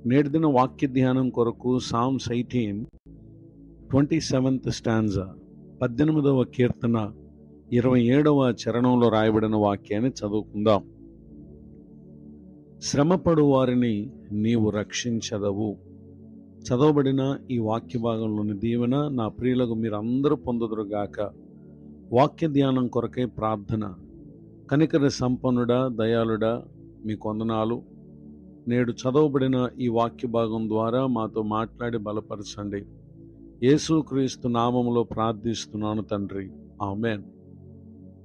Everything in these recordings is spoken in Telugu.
నేటి దిన వాక్య ధ్యానం కొరకు సామ్స్ 27th స్టాంజా 18వ కీర్తన 27వ చరణంలో రాయబడిన వాక్యాన్ని చదువుకుందాం. శ్రమపడు వారిని నీవు రక్షించదవు. చదవబడిన ఈ వాక్య భాగంలోని దీవెన నా ప్రియులకు మీరందరూ పొందుదురుగాక. వాక్య ధ్యానం కొరకై ప్రార్థన. కనికర సంపన్నుడా, దయాళుడా, మీకు వందనాలు. నేడు చదవబడిన ఈ వాక్య భాగం ద్వారా మాతో మాట్లాడి బలపరచండి. యేసుక్రీస్తు నామములో ప్రార్థిస్తున్నాను తండ్రి, ఆమేన్.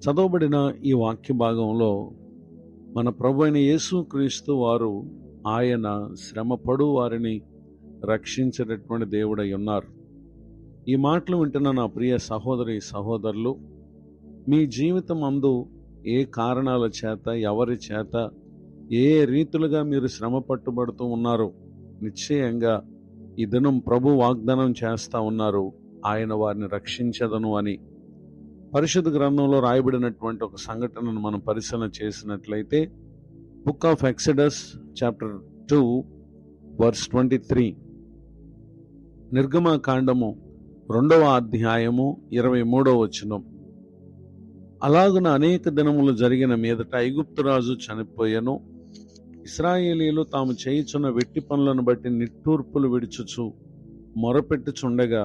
చదవబడిన ఈ వాక్య భాగంలో మన ప్రభు అయిన యేసుక్రీస్తు వారు ఆయన శ్రమపడు వారిని రక్షించేటటువంటి దేవుడై ఉన్నారు. ఈ మాటలు వింటున్న నా ప్రియ సహోదరి సహోదరులు, మీ జీవితం అందు ఏ కారణాల చేత, ఎవరి చేత, ఏ రీతులుగా మీరు శ్రమ పట్టుబడుతూ ఉన్నారు, నిశ్చయంగా ఈ దినం ప్రభు వాగ్దానం చేస్తా ఉన్నారు, ఆయన వారిని రక్షించదను అని. పరిశుద్ధ గ్రంథంలో రాయబడినటువంటి ఒక సంఘటనను మనం పరిశీలన చేసినట్లయితే book of Exodus chapter 2 verse 23, నిర్గమకాండము 2వ అధ్యాయము 23వ వచనం. అలాగున అనేక దినములు జరిగిన మీదట ఐగుప్తు రాజు చనిపోయెను. ఇశ్రాయేలీయులు తాము చేయుచున్న వెట్టి పనులను బట్టి నిట్టూర్పులు విడుచుచు మొరపెట్టుచుండగా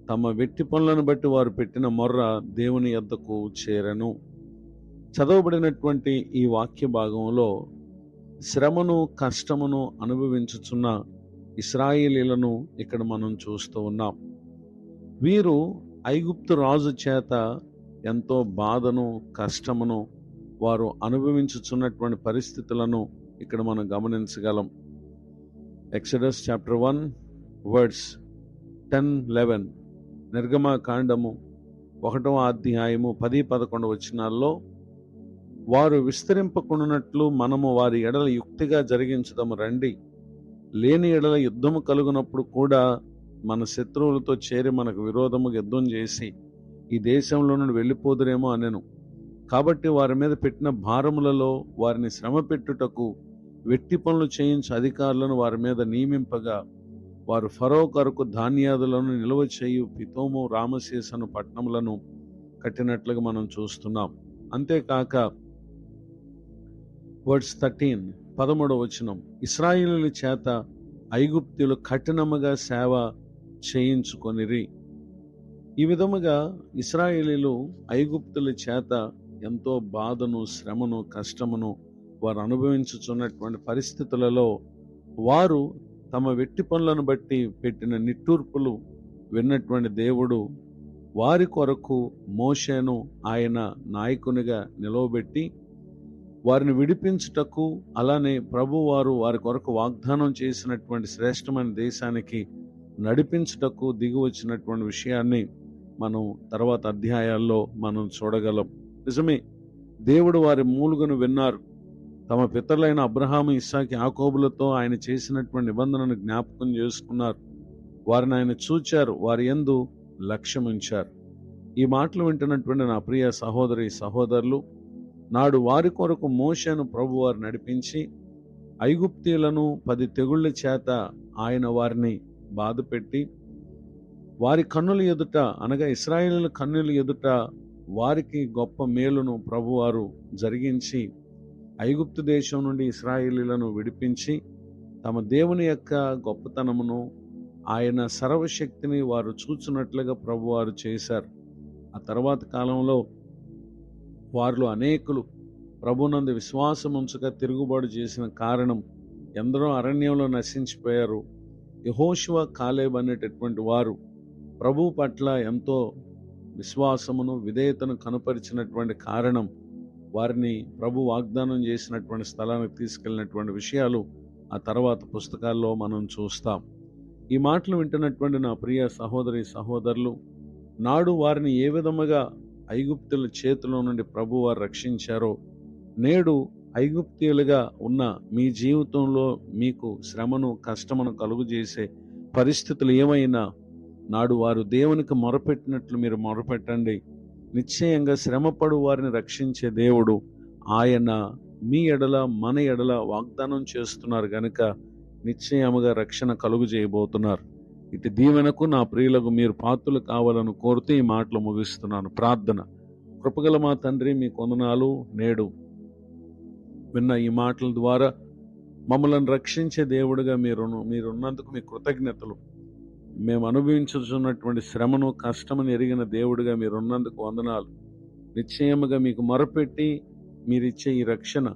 తమ వెట్టి పనులను బట్టి వారు పెట్టిన మొర్ర దేవుని యొద్దకు చేరెను. చదవబడినటువంటి ఈ వాక్య భాగంలో శ్రమను, కష్టమును అనుభవించుచున్న ఇశ్రాయేలీయులను ఇక్కడ మనం చూస్తూ ఉన్నాం. వీరు ఐగుప్తు రాజు చేత ఎంతో బాధను, కష్టమును వారు అనుభవించుచున్నటువంటి పరిస్థితులను ఇక్కడ మనం గమనించగలం. ఎక్సడస్ చాప్టర్ 1 వర్డ్స్ 10-11, నిర్గమకాండము 1వ అధ్యాయము 10-11 వచనాల్లో, వారు విస్తరింపకుండానట్లు మనము వారి ఎడల యుక్తిగా జరిగించుదాము రండి. లేని ఎడల యుద్ధము కలుగునప్పుడు కూడా మన శత్రువులతో చేరి మనకు విరోధము యుద్ధం చేసి ఈ దేశంలో నుండి వెళ్ళిపోదురేమో అనెను. కాబట్టి వారి మీద పెట్టిన భారములలో వారిని శ్రమ పెట్టుటకు వెట్టి పనులు చేయించు అధికారులను వారి మీద నియమింపగా వారు ఫరో కొరకు ధాన్యాదులను నిల్వ చేయు పితోము, రామశేసను పట్టణములను కట్టినట్లుగా మనం చూస్తున్నాం. అంతేకాక వర్డ్స్ 13 వచనం, ఇశ్రాయేలీయుల చేత ఐగుప్తీయులు కఠినముగా సేవ చేయించుకొనిరి. ఈ విధముగా ఇశ్రాయేలీయులు ఐగుప్తుల చేత ఎంతో బాధను, శ్రమను, కష్టమును వారు అనుభవించుచున్నటువంటి పరిస్థితులలో వారు తమ వెట్టి పనులను బట్టి పెట్టిన నిట్టూర్పులు విన్నటువంటి దేవుడు వారి కొరకు మోషేను ఆయన నాయకునిగా నిలవబెట్టి వారిని విడిపించుటకు, అలానే ప్రభువారు వారి కొరకు వాగ్దానం చేసినటువంటి శ్రేష్టమైన దేశానికి నడిపించుటకు దిగి వచ్చినటువంటి విషయాన్ని మనం తర్వాత అధ్యాయాల్లో మనం చూడగలం. నిజమే, దేవుడు వారి మూలుగను విన్నారు. తమ పితరులైన అబ్రహాము, ఇస్సాకు, యాకోబులతో ఆయన చేసినటువంటి నిబంధనను జ్ఞాపకం చేసుకున్నారు. వారిని ఆయన చూచారు, వారి యందు లక్ష్యం ఉంచారు. ఈ మాటలు వింటున్నటువంటి నా ప్రియ సహోదరి సహోదరులు, నాడు వారి కొరకు మోషేను ప్రభువారు నడిపించి ఐగుప్తీయులను 10 తెగుళ్ల చేత ఆయన వారిని బాధపెట్టి వారి కన్నుల ఎదుట, అనగా ఇశ్రాయేలీయుల కన్నుల ఎదుట వారికి గొప్ప మేలును ప్రభువారు జరిగించి ఐగుప్తు దేశం నుండి ఇశ్రాయేలీయులను విడిపించి తమ దేవుని యొక్క గొప్పతనమును, ఆయన సర్వశక్తిని వారు చూచున్నట్లుగా ప్రభువారు చేశారు. ఆ తర్వాత కాలంలో వారిలో అనేకులు ప్రభునందు విశ్వాసం ఉంచక తిరుగుబాటు చేసిన కారణం ఎందరో అరణ్యంలో నశించిపోయారు. యెహోషువ, కాలేబ్ అనేటటువంటి వారు ప్రభు పట్ల ఎంతో విశ్వాసమును, విధేయతను కనుపరిచినటువంటి కారణం వారిని ప్రభు వాగ్దానం చేసినటువంటి స్థలానికి తీసుకెళ్ళినటువంటి విషయాలు ఆ తర్వాత పుస్తకాల్లో మనం చూస్తాం. ఈ మాటలు వింటున్నటువంటి నా ప్రియ సహోదరి సహోదరులు, నాడు వారిని ఏ విధముగా ఐగుప్తుల చేతిలో నుండి ప్రభు వారు రక్షించారో, నేడు ఐగుప్తీయులుగా ఉన్న మీ జీవితంలో మీకు శ్రమను, కష్టమును కలుగజేసే పరిస్థితులు ఏమైనా నాడు వారు దేవునికి మొరపెట్టినట్లు మీరు మొరపెట్టండి. నిశ్చయంగా శ్రమపడు వారిని రక్షించే దేవుడు ఆయన మీ ఎడల, మన ఎడల వాగ్దానం చేస్తున్నారు గనుక నిశ్చయముగా రక్షణ కలుగు చేయబోతున్నారు. ఇటు దీవెనకు నా ప్రియులకు మీరు పాత్రలు కావాలని కోరుతూ ఈ మాటలు ముగిస్తున్నాను. ప్రార్థన. కృపగల మా తండ్రి, మీ వందనాలు. నేడు విన్న ఈ మాటల ద్వారా మమ్మల్ని రక్షించే దేవుడిగా మీరున్నందుకు మీ కృతజ్ఞతలు. మేము అనుభవించుతున్నటువంటి శ్రమను, కష్టమని ఎరిగిన దేవుడిగా మీరున్నందుకు వందనాలు. నిశ్చయముగా మీకు మొరపెట్టి మీరిచ్చే ఈ రక్షణ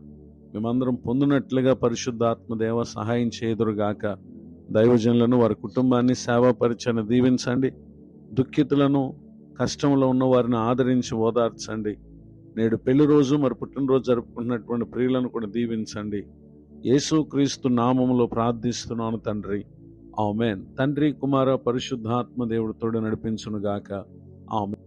మేమందరం పొందినట్లుగా పరిశుద్ధాత్మ దేవ సహాయం చేదురుగాక. దైవజనులను, వారి కుటుంబాన్ని, సేవా పరిచయను దీవించండి. దుఃఖితులను, కష్టంలో ఉన్న వారిని ఆదరించి ఓదార్చండి. నేడు పెళ్లి రోజు మరి పుట్టినరోజు జరుపుకుంటున్నటువంటి ప్రియులను కూడా దీవించండి. యేసుక్రీస్తు నామములో ప్రార్థిస్తున్నాను తండ్రి, ఆమేన్. తండ్రి, కుమార, పరిశుద్ధాత్మ దేవుడు తోడు నడిపించునుగాక. ఆమేన్.